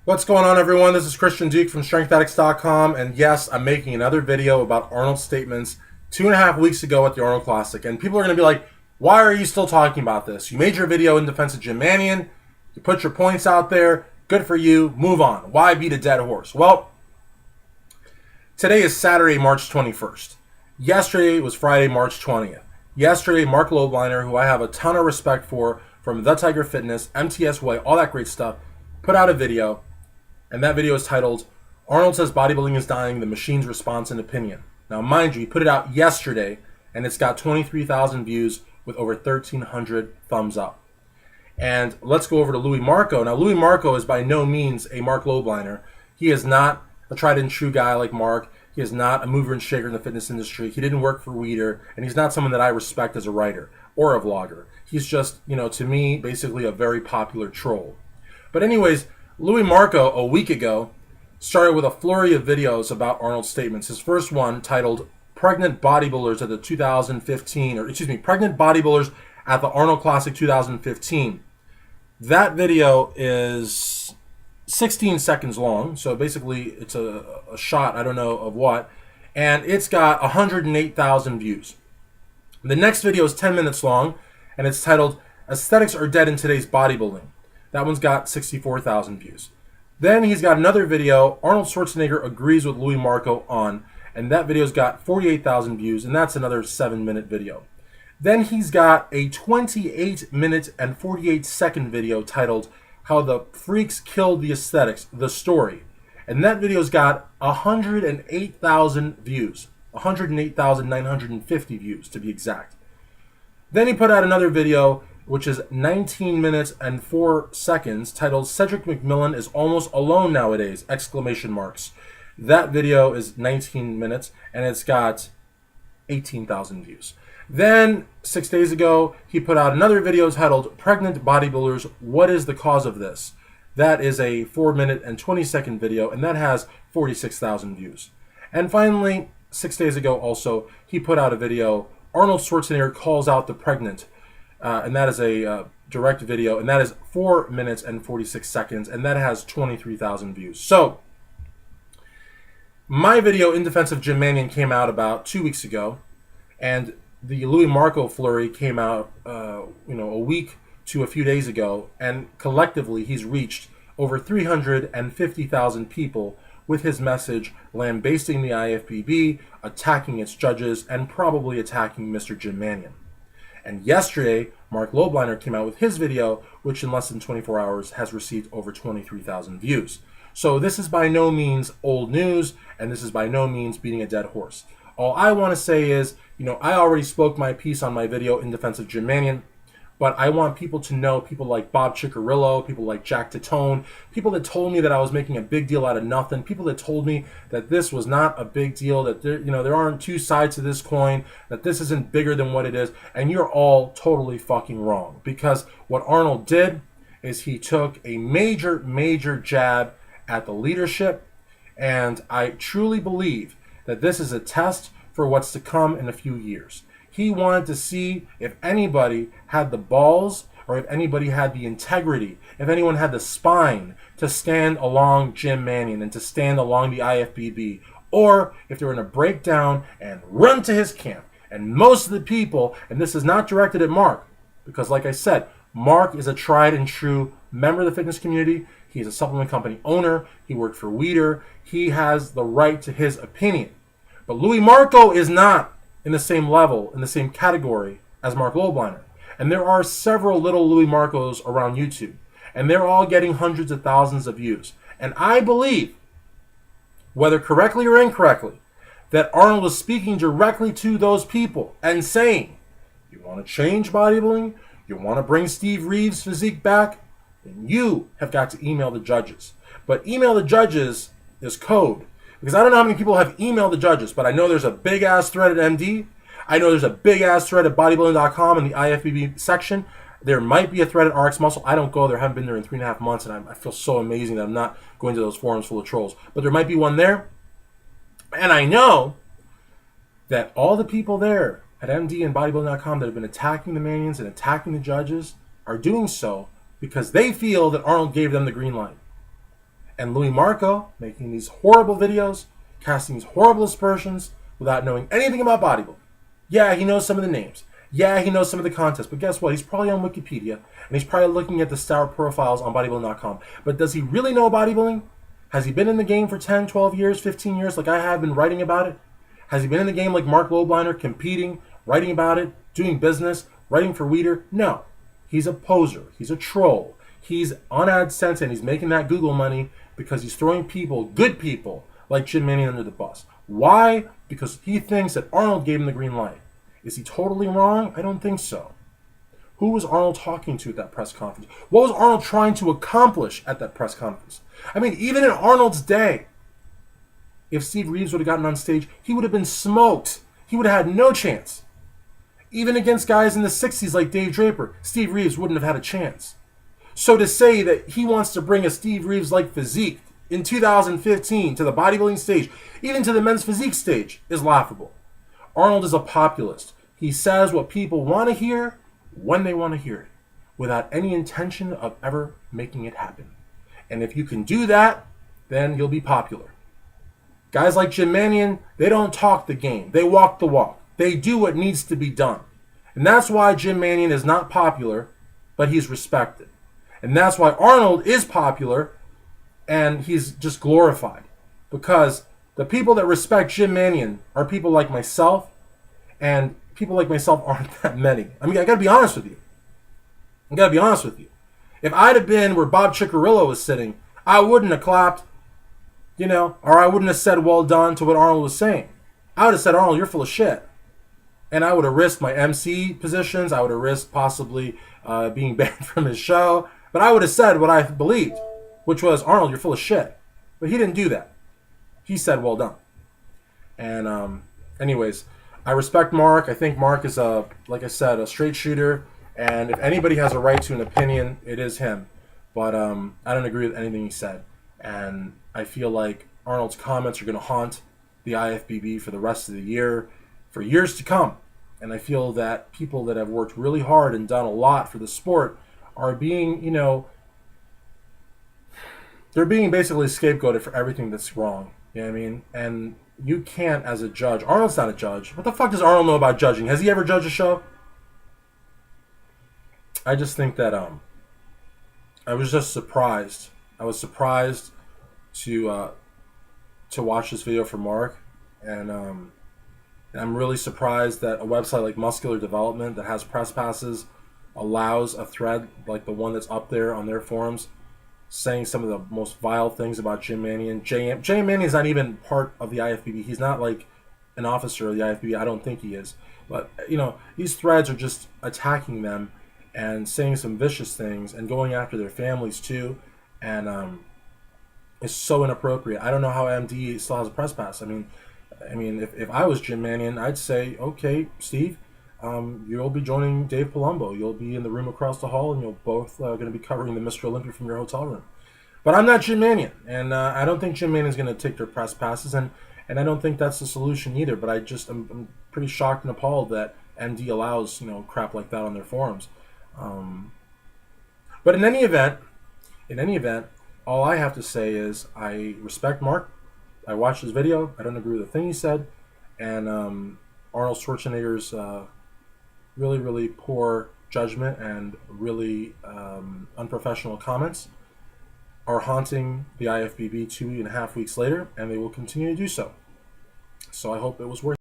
What's going on, everyone? This is Christian Duke from StrengthAddicts.com, and yes, I'm making another video about Arnold's statements 2.5 weeks ago at the Arnold Classic. And people are going to be like, why are you still talking about this? You made your video in defense of Jim Manion, you put your points out there, good for you, move on. Why beat a dead horse? Well, today is Saturday, March 21st. Yesterday was Friday, March 20th. Yesterday, Mark Lobliner, who I have a ton of respect for, from The Tiger Fitness, MTS Way, all that great stuff, put out a video. And that video is titled, Arnold Says Bodybuilding is Dying, the Machine's Response and Opinion. Now, mind you, he put it out yesterday, and it's got 23,000 views with over 1,300 thumbs up. And let's go over to Louis Marco. Now, Louis Marco is by no means a Mark Lobliner. He is not a tried-and-true guy like Mark. He is not a mover and shaker in the fitness industry. He didn't work for Weider, and he's not someone that I respect as a writer or a vlogger. He's just, to me, basically a very popular troll. But anyways, Louis Marco, a week ago, started with a flurry of videos about Arnold's statements. His first one, titled Pregnant Bodybuilders at the 2015, Pregnant Bodybuilders at the Arnold Classic 2015. That video is 16 seconds long, so basically it's a shot, I don't know of what, and it's got 108,000 views. The next video is 10 minutes long, and it's titled Aesthetics Are Dead in Today's Bodybuilding. That one's got 64,000 views. Then he's got another video, Arnold Schwarzenegger agrees with Louis Marco on, and that video's got 48,000 views, and that's another 7-minute video. Then he's got a 28-minute and 48-second video titled How the Freaks Killed the Aesthetics, the Story. And that video's got 108,000 views, 108,950 views to be exact. Then he put out another video which is 19 minutes and 4 seconds, titled Cedric McMillan is Almost Alone Nowadays, exclamation marks. That video is 19 minutes, and it's got 18,000 views. Then, 6 days ago, he put out another video titled Pregnant Bodybuilders, What is the Cause of This? That is a 4-minute and 20-second video, and that has 46,000 views. And finally, 6 days ago also, he put out a video, Arnold Schwarzenegger Calls Out the Pregnant, and that is a direct video, and that is 4 minutes and 46 seconds, and that has 23,000 views. So, my video in defense of Jim Manion came out about 2 weeks ago, and the Louis Marco flurry came out, a week to a few days ago, and collectively he's reached over 350,000 people with his message lambasting the IFBB, attacking its judges, and probably attacking Mr. Jim Manion. And yesterday, Mark Lobliner came out with his video, which in less than 24 hours has received over 23,000 views. So this is by no means old news, and this is by no means beating a dead horse. All I want to say is, I already spoke my piece on my video in defense of Jim Manion, but I want people to know, people like Bob Ciccarillo, people like Jack Tatone, people that told me that I was making a big deal out of nothing, people that told me that this was not a big deal, that there aren't two sides to this coin, that this isn't bigger than what it is, and you're all totally fucking wrong. Because what Arnold did is he took a major, major jab at the leadership, and I truly believe that this is a test for what's to come in a few years. He wanted to see if anybody had the balls, or if anybody had the integrity, if anyone had the spine to stand along Jim Manion and to stand along the IFBB, or if they were going to break down and run to his camp. And most of the people, and this is not directed at Mark, because like I said, Mark is a tried and true member of the fitness community. He's a supplement company owner. He worked for Weider. He has the right to his opinion. But Louis Marco is not in the same level, in the same category as Mark Lobliner. And there are several little Louis Marcos around YouTube. And they're all getting hundreds of thousands of views. And I believe, whether correctly or incorrectly, that Arnold is speaking directly to those people and saying, you want to change bodybuilding? You want to bring Steve Reeves' physique back? Then you have got to email the judges. But email the judges is code. Because I don't know how many people have emailed the judges, but I know there's a big-ass thread at MD. I know there's a big-ass thread at bodybuilding.com in the IFBB section. There might be a thread at RX Muscle. I don't go there. I haven't been there in 3.5 months, and I feel so amazing that I'm not going to those forums full of trolls. But there might be one there. And I know that all the people there at MD and bodybuilding.com that have been attacking the Manions and attacking the judges are doing so because they feel that Arnold gave them the green light. And Louis Marco making these horrible videos, casting these horrible aspersions without knowing anything about bodybuilding. Yeah, he knows some of the names. Yeah, he knows some of the contests. But guess what? He's probably on Wikipedia, and he's probably looking at the star profiles on bodybuilding.com. But does he really know bodybuilding? Has he been in the game for 10, 12 years, 15 years like I have been writing about it? Has he been in the game like Mark Lobliner, competing, writing about it, doing business, writing for Weeder? No. He's a poser. He's a troll. He's on AdSense, and he's making that Google money because he's throwing people, good people, like Jim Manion under the bus. Why? Because he thinks that Arnold gave him the green light. Is he totally wrong? I don't think so. Who was Arnold talking to at that press conference? What was Arnold trying to accomplish at that press conference? I mean, even in Arnold's day, if Steve Reeves would have gotten on stage, he would have been smoked. He would have had no chance. Even against guys in the 60s like Dave Draper, Steve Reeves wouldn't have had a chance. So to say that he wants to bring a Steve Reeves-like physique in 2015 to the bodybuilding stage, even to the men's physique stage, is laughable. Arnold is a populist. He says what people want to hear when they want to hear it, without any intention of ever making it happen. And if you can do that, then you'll be popular. Guys like Jim Manion, they don't talk the game. They walk the walk. They do what needs to be done. And that's why Jim Manion is not popular, but he's respected. And that's why Arnold is popular, and he's just glorified. Because the people that respect Jim Manion are people like myself, and people like myself aren't that many. I mean, I gotta be honest with you. If I'd have been where Bob Ciccarello was sitting, I wouldn't have clapped, or I wouldn't have said well done to what Arnold was saying. I would have said, Arnold, you're full of shit. And I would have risked my MC positions. I would have risked possibly being banned from his show. But I would have said what I believed, which was, Arnold, you're full of shit. But he didn't do that. He said, well done. And anyways, I respect Mark. I think Mark is, like I said, a straight shooter. And if anybody has a right to an opinion, it is him. But I don't agree with anything he said. And I feel like Arnold's comments are going to haunt the IFBB for the rest of the year, for years to come. And I feel that people that have worked really hard and done a lot for the sport are being, they're being basically scapegoated for everything that's wrong. You know what I mean? And you can't, as a judge, Arnold's not a judge. What the fuck does Arnold know about judging? Has he ever judged a show? I just think that I was just surprised. I was surprised to watch this video from Mark, and I'm really surprised that a website like Muscular Development that has press passes allows a thread like the one that's up there on their forums saying some of the most vile things about Jim Manion. Jim Manion is not even part of the IFBB. He's not like an officer of the IFBB. I don't think he is. But, these threads are just attacking them and saying some vicious things and going after their families too. And it's so inappropriate. I don't know how MD still has a press pass. I mean, if I was Jim Manion, I'd say, okay, Steve, you'll be joining Dave Palumbo. You'll be in the room across the hall, and you'll both going to be covering the Mr. Olympia from your hotel room. But I'm not Jim Manion, and I don't think Jim Manion's going to take their press passes, and I don't think that's the solution either. But I'm pretty shocked and appalled that MD allows crap like that on their forums. But in any event, all I have to say is I respect Mark. I watched his video. I don't agree with a thing he said. And Arnold Schwarzenegger's really, really poor judgment and really unprofessional comments are haunting the IFBB 2.5 weeks later, and they will continue to do so. So I hope it was worth it.